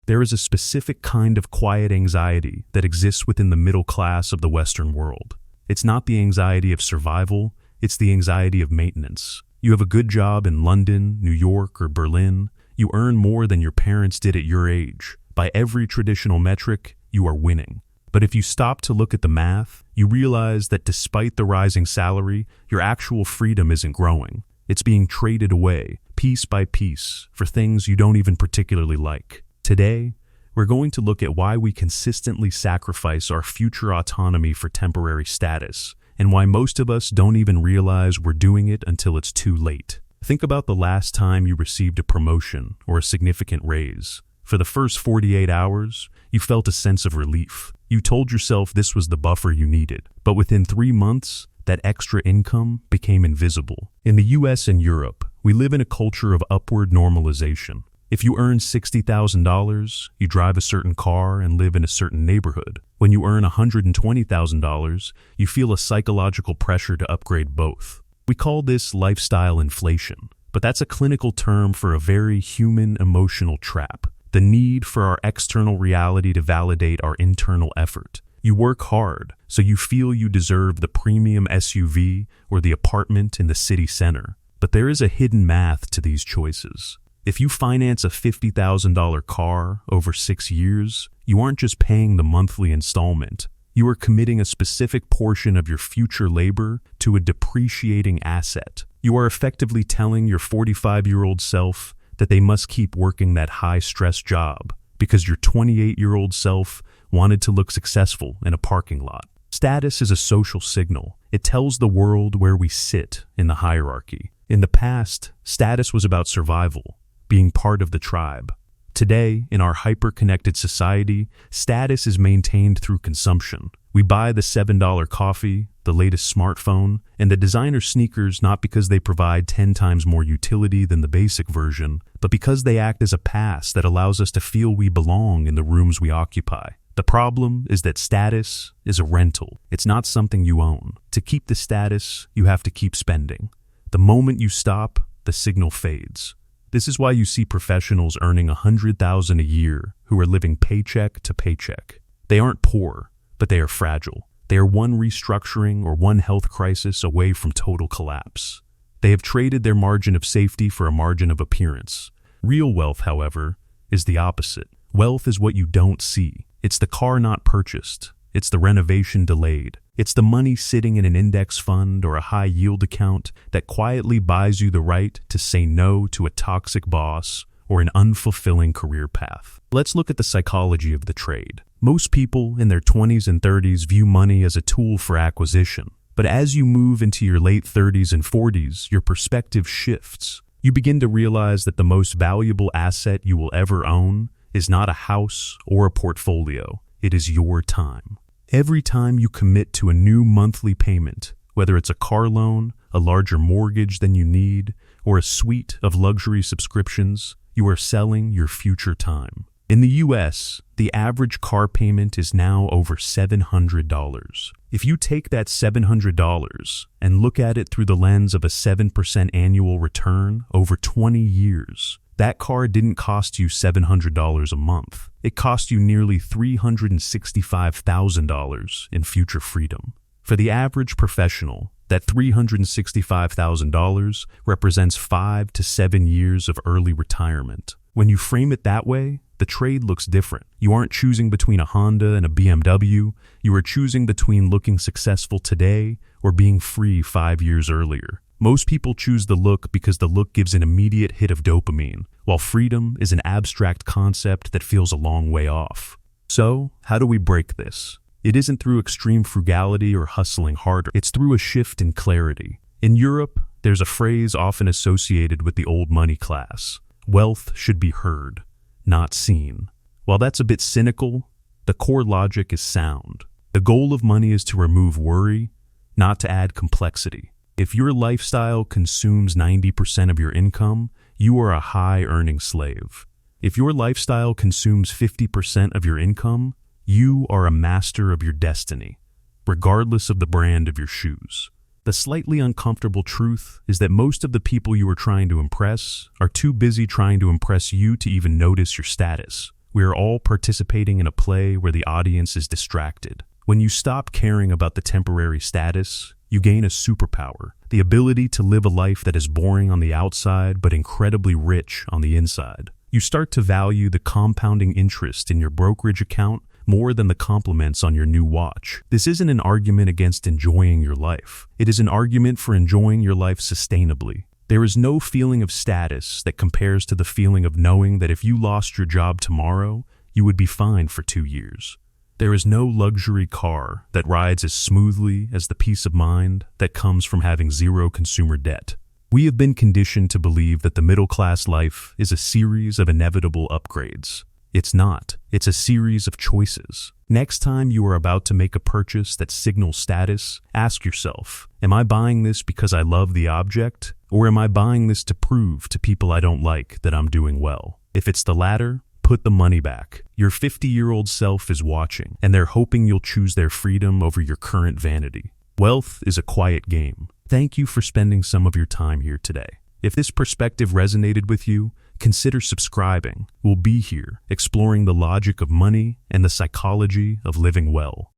There is a specific kind of quiet anxiety that exists within the middle class of the Western world. It's not the anxiety of survival, it's the anxiety of maintenance. You have a good job in London, New York, or Berlin. You earn more than your parents did at your age. By every traditional metric, you are winning. But if you stop to look at the math, you realize that despite the rising salary, your actual freedom isn't growing. It's being traded away, piece by piece, for things you don't even particularly like. Today, we're going to look at why we consistently sacrifice our future autonomy for temporary status, and why most of us don't even realize we're doing it until it's too late. Think about the last time you received a promotion or a significant raise. For the first 48 hours, you felt a sense of relief. You told yourself this was the buffer you needed. But within 3 months, that extra income became invisible. In the US and Europe, we live in a culture of upward normalization. If you earn $60,000, you drive a certain car and live in a certain neighborhood. When you earn $120,000, you feel a psychological pressure to upgrade both. We call this lifestyle inflation, but that's a clinical term for a very human emotional trap. The need for our external reality to validate our internal effort. You work hard, so you feel you deserve the premium SUV or the apartment in the city center. But there is a hidden math to these choices. If you finance a $50,000 car over 6 years, you aren't just paying the monthly installment. You are committing a specific portion of your future labor to a depreciating asset. You are effectively telling your 45-year-old self that they must keep working that high-stress job because your 28-year-old self wanted to look successful in a parking lot. Status is a social signal. It tells the world where we sit in the hierarchy. In the past, status was about survival, being part of the tribe. Today, in our hyper-connected society, status is maintained through consumption. We buy the $7 coffee, the latest smartphone, and the designer sneakers not because they provide 10 times more utility than the basic version, but because they act as a pass that allows us to feel we belong in the rooms we occupy. The problem is that status is a rental. It's not something you own. To keep the status, you have to keep spending. The moment you stop, the signal fades. This is why you see professionals earning $100,000 a year who are living paycheck to paycheck. They aren't poor, but they are fragile. They are one restructuring or one health crisis away from total collapse. They have traded their margin of safety for a margin of appearance. Real wealth, however, is the opposite. Wealth is what you don't see. It's the car not purchased. It's the renovation delayed. It's the money sitting in an index fund or a high-yield account that quietly buys you the right to say no to a toxic boss or an unfulfilling career path. Let's look at the psychology of the trade. Most people in their 20s and 30s view money as a tool for acquisition. But as you move into your late 30s and 40s, your perspective shifts. You begin to realize that the most valuable asset you will ever own is not a house or a portfolio. It is your time. Every time you commit to a new monthly payment, whether it's a car loan, a larger mortgage than you need, or a suite of luxury subscriptions, you are selling your future time. In the US, the average car payment is now over $700. If you take that $700 and look at it through the lens of a 7% annual return over 20 years, that car didn't cost you $700 a month. It cost you nearly $365,000 in future freedom. For the average professional, that $365,000 represents 5 to 7 years of early retirement. When you frame it that way, the trade looks different. You aren't choosing between a Honda and a BMW. You are choosing between looking successful today or being free 5 years earlier. Most people choose the look because the look gives an immediate hit of dopamine, while freedom is an abstract concept that feels a long way off. So, how do we break this? It isn't through extreme frugality or hustling harder. It's through a shift in clarity. In Europe, there's a phrase often associated with the old money class. Wealth should be heard, not seen. While that's a bit cynical, the core logic is sound. The goal of money is to remove worry, not to add complexity. If your lifestyle consumes 90% of your income, you are a high-earning slave. If your lifestyle consumes 50% of your income, you are a master of your destiny, regardless of the brand of your shoes. The slightly uncomfortable truth is that most of the people you are trying to impress are too busy trying to impress you to even notice your status. We are all participating in a play where the audience is distracted. When you stop caring about the temporary status, you gain a superpower, the ability to live a life that is boring on the outside but incredibly rich on the inside. You start to value the compounding interest in your brokerage account more than the compliments on your new watch. This isn't an argument against enjoying your life. It is an argument for enjoying your life sustainably. There is no feeling of status that compares to the feeling of knowing that if you lost your job tomorrow, you would be fine for 2 years. There is no luxury car that rides as smoothly as the peace of mind that comes from having zero consumer debt. We have been conditioned to believe that the middle-class life is a series of inevitable upgrades. It's not. It's a series of choices. Next time you are about to make a purchase that signals status, ask yourself, am I buying this because I love the object, or am I buying this to prove to people I don't like that I'm doing well? If it's the latter, put the money back. Your 50-year-old self is watching, and they're hoping you'll choose their freedom over your current vanity. Wealth is a quiet game. Thank you for spending some of your time here today. If this perspective resonated with you, consider subscribing. We'll be here exploring the logic of money and the psychology of living well.